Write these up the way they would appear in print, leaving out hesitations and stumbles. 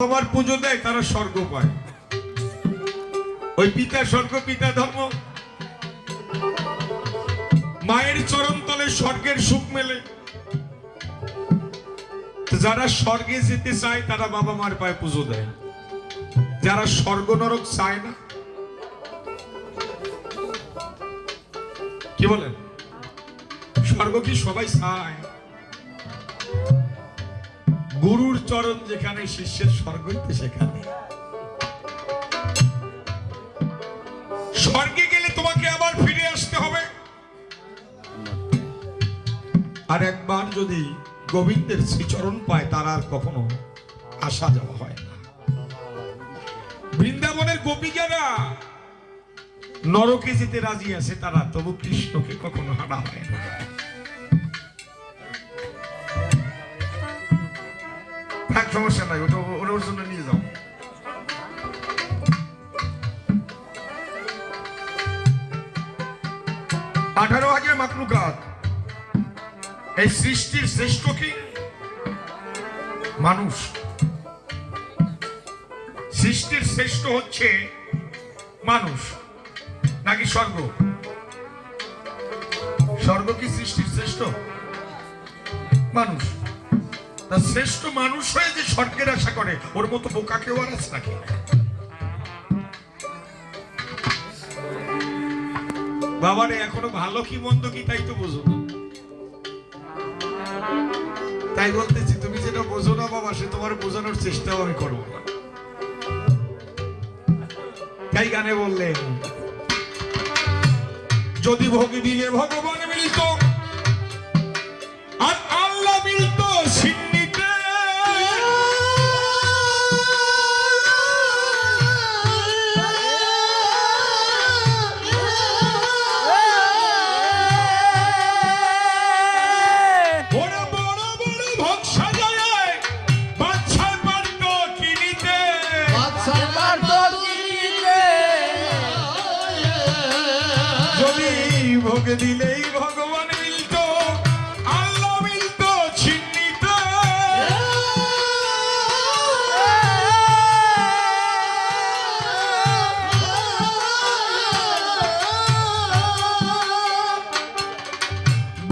বাবার পুজো দেয় তারা স্বর্গ পায়। ওই পিতা স্বর্গ, পিতা ধর্ম। মায়ের চরণ তলে স্বর্গের সুখ মেলে। যারা স্বর্গে যেতে চায় তারা বাবা মার পায়ে পুজো দেয়। যারা স্বর্গ নরক চায় না, কি বলেন? স্বর্গ কি সবাই চায়? গুরুর চরণ যেখানে, শিষ্যের স্বর্গ সেখানে। স্বর্গে গেলে তোমাকে আবার ফিরে আসতে হবে। আর একবার যদি গোবিন্দের শ্রীচরণ পায় তারা আর কখনো আসা যাওয়া হয় না। বৃন্দাবনের গোপিকারা নরকে যেতে রাজি আছে, তারা তবু কৃষ্ণকে কখনো হারা হয় না। সমস্যা নাই, ওর জন্য নিয়ে যাও। আঠারো হাজার মাকলুকাত, এই সৃষ্টির শ্রেষ্ঠ কি? মানুষ। সৃষ্টির শ্রেষ্ঠ হচ্ছে মানুষ নাকি স্বর্গ? স্বর্গ কি সৃষ্টির শ্রেষ্ঠ? মানুষ। শ্রেষ্ঠ মানুষ হয়ে যে স্বর্গের আশা করে, ওর মতো বোকা কেউ আর আছে নাকি? বাবারে এখনো ভালো কি মন্দ কি তাই তো বোঝো না। তাই বলতেছি, তুমি যেটা বোঝো না বাবা, সে তোমার বোঝানোর চেষ্টাও আমি করবো না। তাই গানে বললেন, যদি ভোগ দিলে ভগবান মিলত আর আল্লাহ মিলত সিন্নিতে, বড় বড় বড় ভোগ সাজায় বাদশাহ পারত কিনিতে, বাদশাহ পারত কিনিতে। যদি ভোগ দিলেই ভগবান মিলত, আল্লাহ মিলত ছিন্নিতে।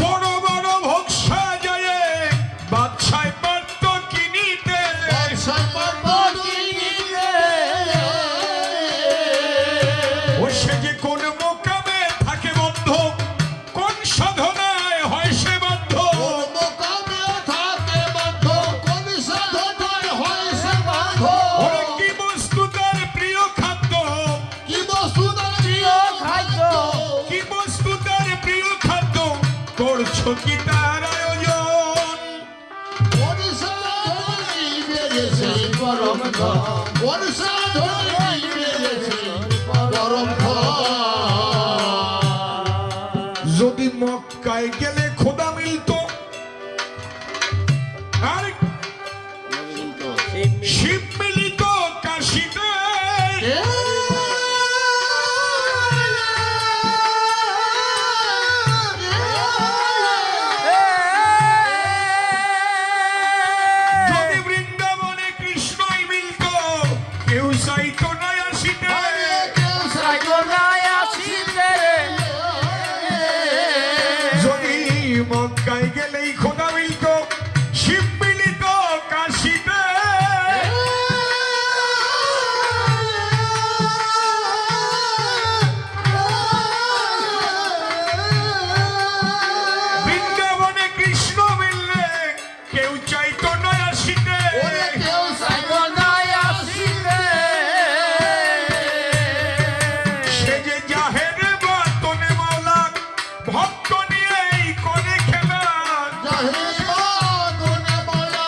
বড় বড় ভোগ সাজায় বাদশাহ পারত কিনিতে, বাদশাহ পারত কিনিতে। ও সে যে কোন মোকামে থাকে বদ্ধ, কোন সাধনায় হয় সে বাধ্য। কোন মোকামে থাকে বদ্ধ, কোন সাধনায় হয় সে বাধ্য। ওরে কি বস্তু তার প্রিয় খাদ্য, কি বস্তু তার প্রিয় খাদ্য, কি বস্তু তার প্রিয় খাদ্য, করছো কি তার আয়োজন। কোন সাধনে বেড়েছে পরম ধন, কোন সাধনে বেড়েছে পরম ধন। যদি মক্কায় গেলে খোদা মিলত আর শিব মিলিত কাশীতে, যদি বৃন্দাবনে কৃষ্ণই মিলত কেউ চাইতো না আসিতে। কেউ চাইতো না আসিতে। যদি মক্কায় গেলেই খোদা মিলত শিব মিলিত কাশীতে, বৃন্দাবনে কৃষ্ণ মিললে কেউ চাইতো না আসিতে। ওরে কেউ চাইতো না আসিতে। সে যে জাহের বাতনে মাওলা ভক্ত নিয়েই করে খেলা। জাহির বাদনে বলা,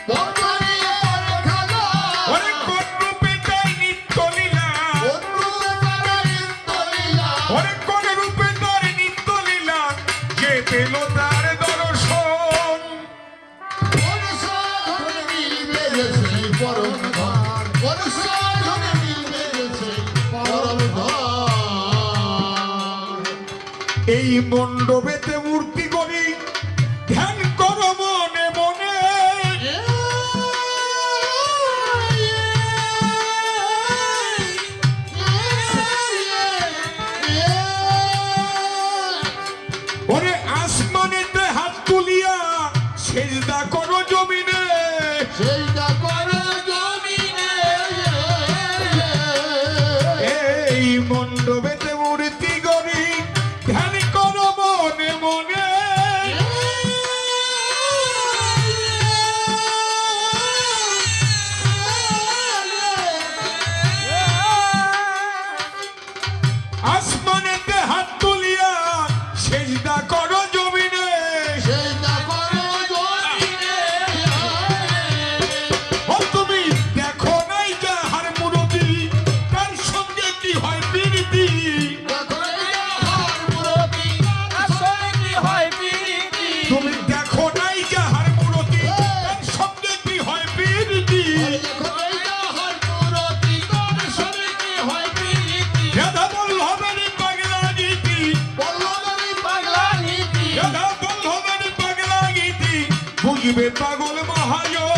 ভক্ত নিয়ে করে খেলা। ওরে কোন রূপে তাই নিত্য লীলা, কোন রূপে তার নিত্য লীলা। ওরে কোন রূপে তার নিত্য লীলা, যে পেল তার দর্শন। কোন সাধনে মিলবে সেই পরম ধন, কোন সাধনে মিলবে সেই পরম ধন। এই মণ্ডপেতে মূর্তি করি ধ্যান করো মনে মনে। ভুগবে পাগল মহাজন